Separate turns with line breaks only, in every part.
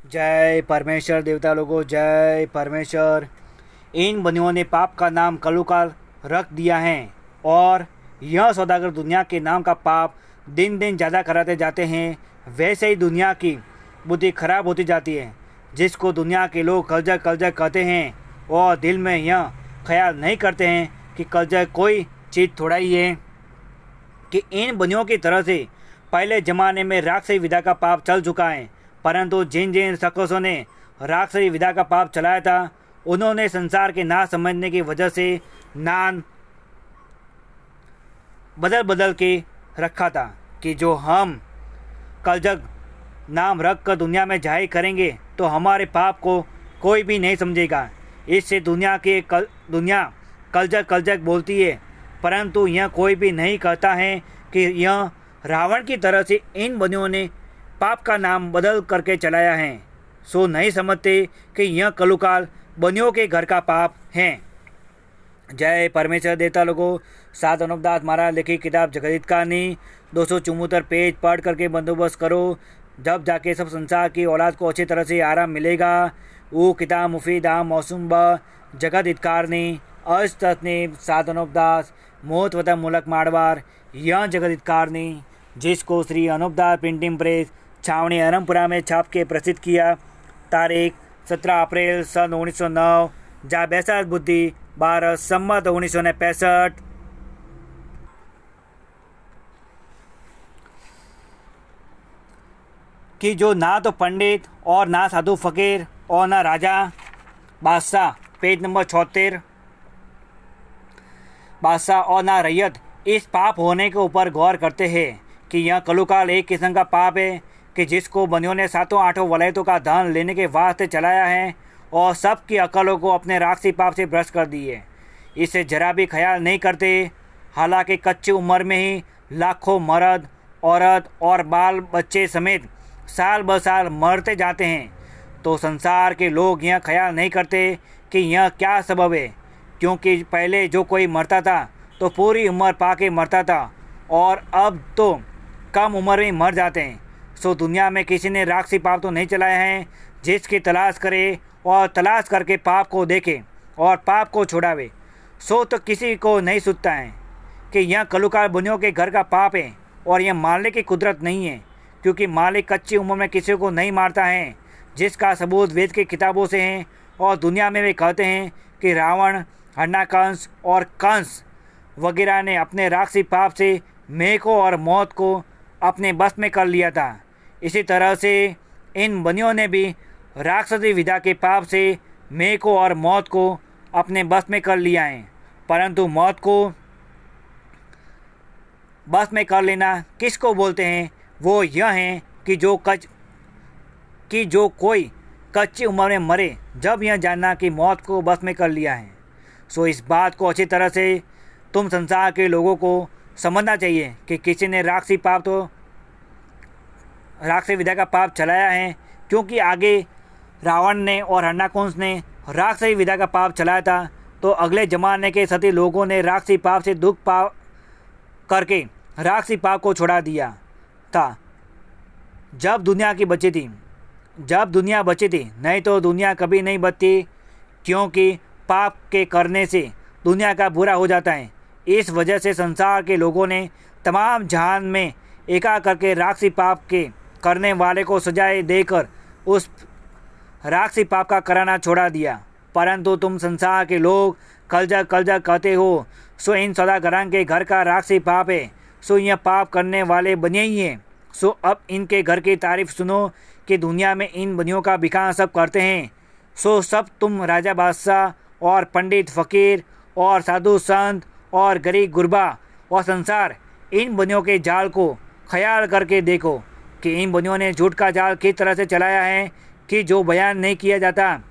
जय परमेश्वर देवता लोगों, जय परमेश्वर। इन बनियों ने पाप का नाम कलुकाल रख दिया है और यह सौदागर दुनिया के नाम का पाप दिन दिन ज़्यादा कराते जाते हैं। वैसे ही दुनिया की बुद्धि खराब होती जाती है, जिसको दुनिया के लोग कलजग कलजग कहते हैं और दिल में यह ख्याल नहीं करते हैं कि कलजग कोई चीज़ थोड़ा ही है कि इन बनियों की तरह से पहले ज़माने में राक्षसी विधा का पाप चल चुका है। परंतु जिन जिन शख्सों ने राक्षसी विधा का पाप चलाया था, उन्होंने संसार के ना समझने की वजह से नाम बदल बदल के रखा था कि जो हम कलजग नाम रख कर दुनिया में जाहिर करेंगे तो हमारे पाप को कोई भी नहीं समझेगा। इससे दुनिया कलजग कलजग बोलती है, परंतु यह कोई भी नहीं कहता है कि यह रावण की तरह से इन बनियों ने पाप का नाम बदल करके चलाया है। सो नहीं समझते कि यह कलुकाल बनियों के घर का पाप है। जय परमेश्वर देवता लोगों, सात अनुपदास महाराज लिखी किताब जगदीत कहानी 274 पेज पढ़ करके बंदोबस्त करो, जब जाके सब संसार की औलाद को अच्छी तरह से आराम मिलेगा। वो किताब मुफीद आम मौसम ब जगदीत कारनी अस्तने सात अनुपदास मोहतवता मूलक माड़वार यह जगदीत कारनी, जिसको श्री अनुपदास प्रिंटिंग प्रेस छावनी अरमपुरा में छाप के प्रसिद्ध किया। तारीख 17 अप्रैल सन 1909, जा बैसाख बुद्धि 12 संमत 1965। कि जो ना तो पंडित और ना साधु फकीर और ना राजा बादशाह, पेज नंबर 76, बादशाह और ना रैयत इस पाप होने के ऊपर गौर करते हैं कि यह कलुकाल एक किस्म का पाप है कि जिसको बनियों ने सातों आठों वलयतों का धन लेने के वास्ते चलाया है और सबकी अकलों को अपने राक्षसी पाप से भ्रष्ट कर दी है। इसे जरा भी ख्याल नहीं करते। हालांकि कच्ची उम्र में ही लाखों मर्द औरत और बाल बच्चे समेत साल ब साल मरते जाते हैं, तो संसार के लोग यह ख्याल नहीं करते कि यह क्या सबब है। क्योंकि पहले जो कोई मरता था तो पूरी उम्र पाके मरता था और अब तो कम उम्र में मर जाते हैं। सो दुनिया में किसी ने राक्षसी पाप तो नहीं चलाए हैं, जिसकी तलाश करे और तलाश करके पाप को देखे और पाप को छुड़ावे। सो तो किसी को नहीं सूझता है कि यह कलुकाल बनियों के घर का पाप है और यह मालिक की कुदरत नहीं है, क्योंकि मालिक कच्ची उम्र में किसी को नहीं मारता है, जिसका सबूत वेद की किताबों से है। और दुनिया में वे कहते हैं कि रावण, हरणाकंस और कंस वगैरह ने अपने राक्षसी पाप से मेघों और मौत को अपने बस में कर लिया था। इसी तरह से इन बनियों ने भी राक्षसी विधा के पाप से मेघों और मौत को अपने बस में कर लिया है। परंतु मौत को बस में कर लेना किसको बोलते हैं? वो यह है कि जो कोई कच्ची उम्र में मरे, जब यह जानना कि मौत को बस में कर लिया है। सो इस बात को अच्छी तरह से तुम संसार के लोगों को समझना चाहिए कि किसी ने राक्षसी विधा का पाप चलाया है, क्योंकि आगे रावण ने और हरणाकुंस ने राक्षसी विधा का पाप चलाया था, तो अगले जमाने के सती लोगों ने राक्षसी पाप से दुख पाप करके राक्षसी पाप को छुड़ा दिया था। जब दुनिया बची थी, नहीं तो दुनिया कभी नहीं बचती, क्योंकि पाप के करने से दुनिया का बुरा हो जाता है। इस वजह से संसार के लोगों ने तमाम जहान में एका करके राक्षसी पाप के करने वाले को सजाएं देकर उस राक्षसी पाप का कराना छोड़ा दिया। परंतु तुम संसार के लोग कलजग कलजग कहते हो, सो इन सौदागरां के घर का राक्षसी पाप है, सो यह पाप करने वाले बनिए ही हैं। सो अब इनके घर की तारीफ सुनो कि दुनिया में इन बनियों का भिखार सब करते हैं। सो सब तुम राजा बादशाह और पंडित फकीर और साधु संत और गरीब गुरबा और संसार इन बनियों के जाल को ख्याल करके देखो कि इन बनियों ने झूठ का जाल किस तरह से चलाया है कि जो बयान नहीं किया जाता।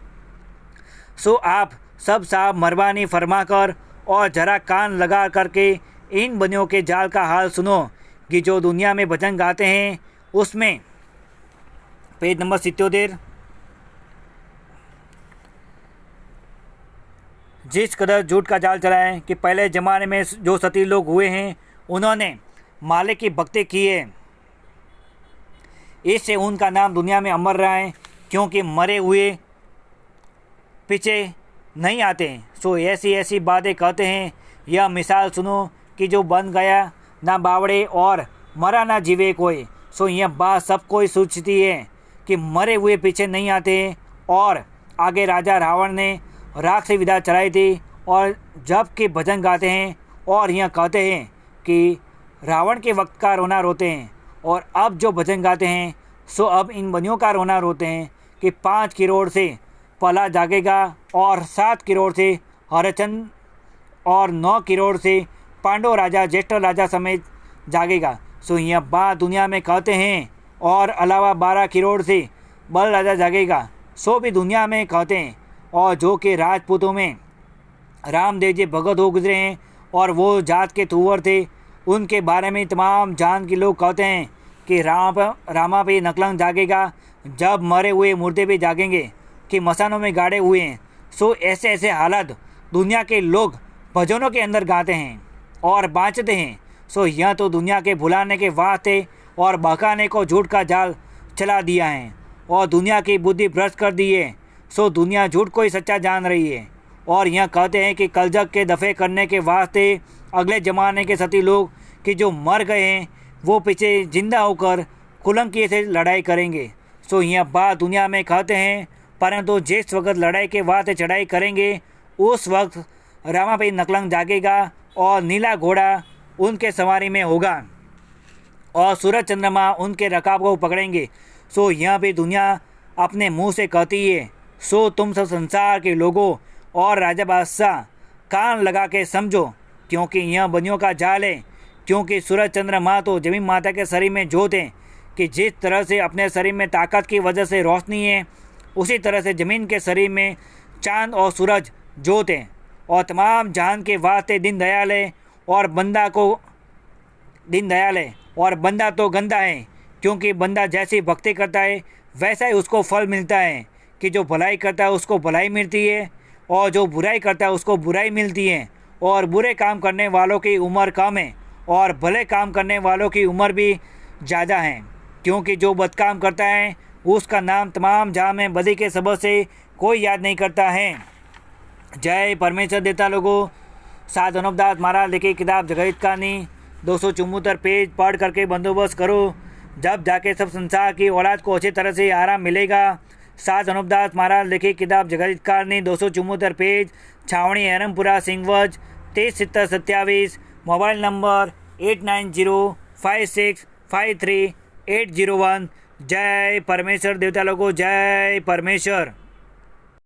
सो आप सब साहब मेहरबानी फरमाकर और जरा कान लगा करके इन बनियों के जाल का हाल सुनो कि जो दुनिया में भजन गाते हैं, उसमें पेज नंबर 77, जिस कदर झूठ का जाल चलाया है कि पहले ज़माने में जो सती लोग हुए हैं, उन्होंने मालिक की भक्ति की है। इससे उनका नाम दुनिया में अमर रहा है, क्योंकि मरे हुए पीछे नहीं आते। सो ऐसी ऐसी बातें कहते हैं। यह मिसाल सुनो कि जो बन गया ना बावड़े और मरा ना जीवे कोई। सो यह बात सब कोई सोचती है कि मरे हुए पीछे नहीं आते। और आगे राजा रावण ने राख से विदा चलाई थी और जब के भजन गाते हैं और यह कहते हैं कि रावण के वक्त का रोना रोते हैं। और अब जो भजन गाते हैं सो अब इन बनियों का रोना रोते हैं कि 5 करोड़ से पला जागेगा और 7 करोड़ से हरचंद और 9 करोड़ से पांडव राजा ज्येष्ठ राजा समेत जागेगा। सो यह बात दुनिया में कहते हैं। और अलावा 12 करोड़ से बल राजा जागेगा सो भी दुनिया में कहते हैं। और जो कि राजपूतों में रामदेव जी भगत हो गुजरे हैं और वो जात के तुवर थे, उनके बारे में तमाम जान के लोग कहते हैं कि रामा पे नकलंग जागेगा जब मरे हुए मुर्दे भी जागेंगे कि मसानों में गाड़े हुए हैं। सो ऐसे ऐसे हालात दुनिया के लोग भजनों के अंदर गाते हैं और बाँचते हैं। सो यह तो दुनिया के भुलाने के वास्ते और बहकाने को झूठ का जाल चला दिया है और दुनिया की बुद्धि भ्रष्ट कर दी है। सो दुनिया झूठ को ही सच्चा जान रही है। और यह कहते हैं कि कलजग के दफ़े करने के वास्ते अगले ज़माने के सती लोग कि जो मर गए हैं वो पीछे जिंदा होकर कुलंकी से लड़ाई करेंगे। सो यह बात दुनिया में कहते हैं। परंतु जिस वक्त लड़ाई के वास्ते चढ़ाई करेंगे उस वक्त रामा पे नकलंग जागेगा और नीला घोड़ा उनके सवारी में होगा और सूरज चंद्रमा उनके रकाब को पकड़ेंगे। सो यह भी दुनिया अपने मुंह से कहती है। सो तुम सब संसार के लोगों और राजा बादशाह कान लगा के समझो, क्योंकि यह बनियों का जाल है। क्योंकि सूरज चंद्रमा तो जमीन माता के शरीर में जोत है कि जिस तरह से अपने शरीर में ताकत की वजह से रोशनी है, उसी तरह से ज़मीन के शरीर में चांद और सूरज जोत है। और तमाम जहान के वास्ते दिन दयाल है और बंदा तो गंदा है। क्योंकि बंदा जैसी भक्ति करता है वैसा ही उसको फल मिलता है कि जो भलाई करता है उसको भलाई मिलती है और जो बुराई करता है उसको बुराई मिलती है। और बुरे काम करने वालों की उम्र कम है और भले काम करने वालों की उम्र भी ज़्यादा है। क्योंकि जो बदकाम करता है उसका नाम तमाम जहां में बदी के सबब से कोई याद नहीं करता है। जय परमेश्वर देता लोगों। साध अनुपदास महाराज लिखी किताब जगत कहानी 274 पेज पढ़ करके बंदोबस्त करो, जब जाके सब संसार की औलाद को अच्छी तरह से आराम मिलेगा। साध अनुपदास महाराज लिखी किताब जगत कहानी 274 पेज, छावनी एरमपुरा सिंहवज 237027, मोबाइल नंबर 8905653801। जय परमेश्वर देवता लोगों। जय परमेश्वर।